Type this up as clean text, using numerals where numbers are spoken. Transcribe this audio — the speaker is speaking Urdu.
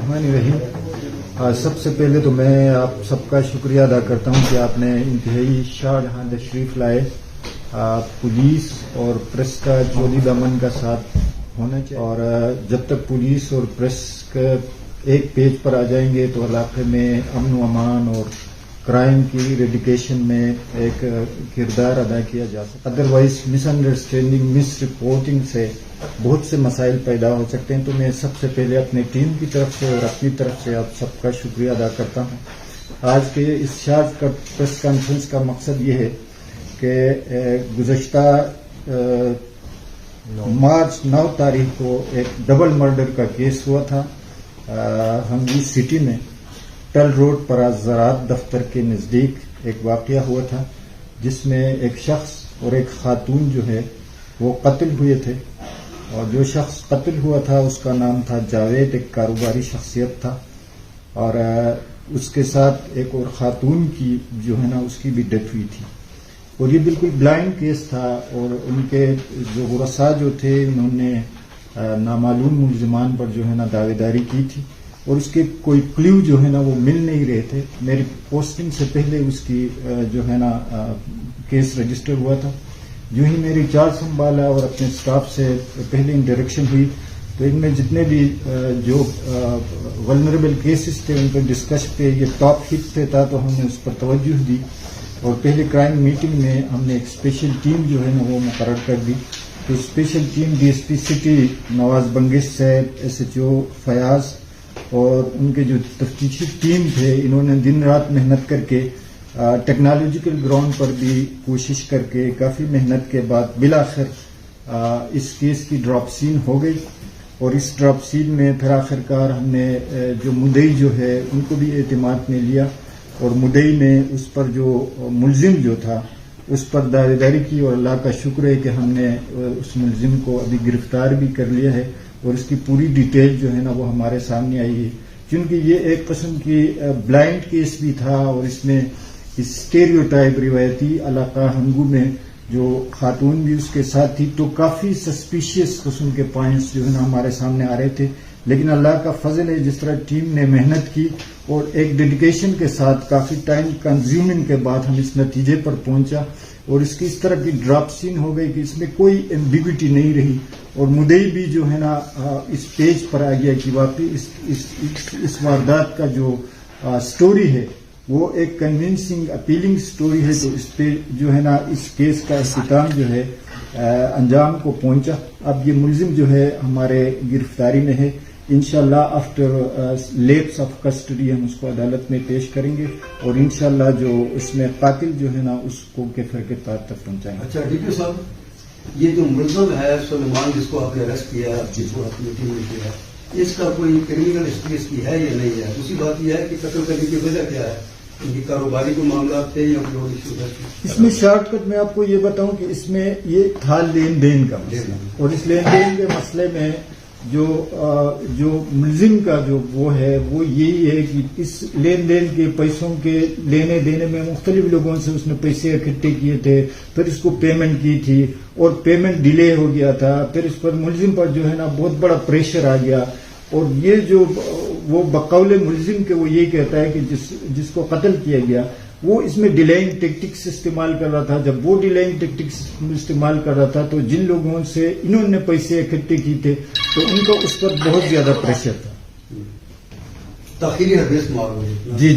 الرحمن الرحیم. سب سے پہلے تو میں آپ سب کا شکریہ ادا کرتا ہوں کہ آپ نے انتہائی شاہجہاں تشریف لائے. پولیس اور پریس کا جولی دامن کا ساتھ ہونا چاہیے، اور جب تک پولیس اور پریس کا ایک پیج پر آ جائیں گے تو علاقے میں امن و امان اور کرائم کی ریڈیکیشن میں ایک کردار ادا کیا جا سکتا. ادروائز مس انڈرسٹینڈنگ، مس رپورٹنگ سے بہت سے مسائل پیدا ہو سکتے ہیں. تو میں سب سے پہلے اپنی ٹیم کی طرف سے اور اپنی طرف سے آپ سب کا شکریہ ادا کرتا ہوں. آج کے اس شارٹ کٹ پریس کانفرنس کا مقصد یہ ہے کہ گزشتہ مارچ 9 تاریخ کو ایک ڈبل مرڈر کا کیس ہوا تھا ہنگی سٹی میں. ٹل روڈ پر زراعت دفتر کے نزدیک ایک واقعہ ہوا تھا جس میں ایک شخص اور ایک خاتون جو ہے وہ قتل ہوئے تھے. اور جو شخص قتل ہوا تھا اس کا نام تھا جاوید، ایک کاروباری شخصیت تھا، اور اس کے ساتھ ایک اور خاتون کی جو ہے نا اس کی بھی ڈیتھ ہوئی تھی. اور یہ بالکل بلائنڈ کیس تھا، اور ان کے جو ورثاء جو تھے انہوں نے نامعلوم ملزمان پر جو ہے نا دعوے داری کی تھی، اور اس کے کوئی کلیو جو ہے نا وہ مل نہیں رہے تھے. میری پوسٹنگ سے پہلے اس کی جو ہے نا کیس رجسٹر ہوا تھا. جو ہی میری چارج سنبھالا اور اپنے سٹاف سے پہلے انٹریکشن ہوئی تو ان میں جتنے بھی جو ولنریبل کیسز تھے ان پہ ڈسکس پہ یہ ٹاپ ہٹ پہ تھا، تو ہم نے اس پر توجہ دی. اور پہلی کرائم میٹنگ میں ہم نے ایک اسپیشل ٹیم جو ہے نا وہ مقرر کر دی. تو special team D S P city Nawaz Bangash صاحب، ایس ایچ او فیاض اور ان کے جو تفتیشی ٹیم تھے، انہوں نے دن رات محنت کر کے ٹیکنالوجیکل گراؤنڈ پر بھی کوشش کر کے کافی محنت کے بعد بالآخر اس کیس کی ڈراپ سین ہو گئی. اور اس ڈراپ سین میں پھر آخرکار ہم نے جو مدعی جو ہے ان کو بھی اعتماد میں لیا، اور مدعی نے اس پر جو ملزم جو تھا اس پر دعوے داری کی. اور اللہ کا شکر ہے کہ ہم نے اس ملزم کو ابھی گرفتار بھی کر لیا ہے، اور اس کی پوری ڈیٹیل جو ہے نا وہ ہمارے سامنے آئی ہے. کیونکہ یہ ایک قسم کی بلائنڈ کیس بھی تھا، اور اس میں اسٹیریوٹائپ روایتی علاقہ ہنگو میں جو خاتون بھی اس کے ساتھ تھی، تو کافی سسپیشیس قسم کے پوائنٹس جو ہے نا ہمارے سامنے آ رہے تھے. لیکن اللہ کا فضل ہے، جس طرح ٹیم نے محنت کی اور ایک ڈیڈیکیشن کے ساتھ کافی ٹائم کنزیومنگ کے بعد ہم اس نتیجے پر پہنچا، اور اس کی اس طرح کی ڈراپ سین ہو گئی کہ اس میں کوئی ایمبیگوٹی نہیں رہی. اور مدعی بھی جو ہے نا اس پیج پر آ گیا کہ واقعی اس واردات کا جو سٹوری ہے وہ ایک کنونسنگ اپیلنگ سٹوری ہے. تو اس پہ جو ہے نا اس کیس کا اختتام جو ہے انجام کو پہنچا. اب یہ ملزم جو ہے ہمارے گرفتاری میں ہے. انشاءاللہ آفٹر لیپس آف کسٹڈی ہم اس کو عدالت میں پیش کریں گے، اور انشاءاللہ جو اس میں قاتل جو ہے نا اس کو کیفر کے طور تک پہنچائیں گے. اچھا ڈی پی صاحب، یہ جو ملزم ہے سلیمان جس کو آپ نے اریسٹ کیا ہے، جس کو آپ نے ٹیم میں کیا ہے، اس کا کوئی کرمینل ہسٹری اس کی ہے یا نہیں ہے؟ دوسری بات یہ ہے کہ قتل کرنے کی وجہ کیا ہے؟ ان کی کاروباری کو معاملات تھے یا کوئی اور ایشو ہے؟ اس میں شارٹ کٹ میں آپ کو یہ بتاؤں کہ اس میں یہ تھا لین دین کا مسئلہ، اور اس لین دین کے مسئلے میں جو ملزم کا جو وہ ہے وہ یہی ہے کہ اس لین دین کے پیسوں کے لینے دینے میں مختلف لوگوں سے اس نے پیسے اکٹھے کیے تھے، پھر اس کو پیمنٹ کی تھی اور پیمنٹ ڈیلے ہو گیا تھا. پھر اس پر ملزم پر جو ہے نا بہت بڑا پریشر آ گیا، اور یہ جو وہ بقول ملزم کے وہ یہ کہتا ہے کہ جس کو قتل کیا گیا وہ اس میں ڈیلائنگ ٹیکٹکس استعمال کر رہا تھا. جب وہ ڈیلائنگ ٹیکٹکس استعمال کر رہا تھا تو جن لوگوں سے انہوں نے پیسے اکٹھے کی تھے تو ان کو اس پر بہت زیادہ پریشر تھا. تاخیری حدیث معلوم. جی.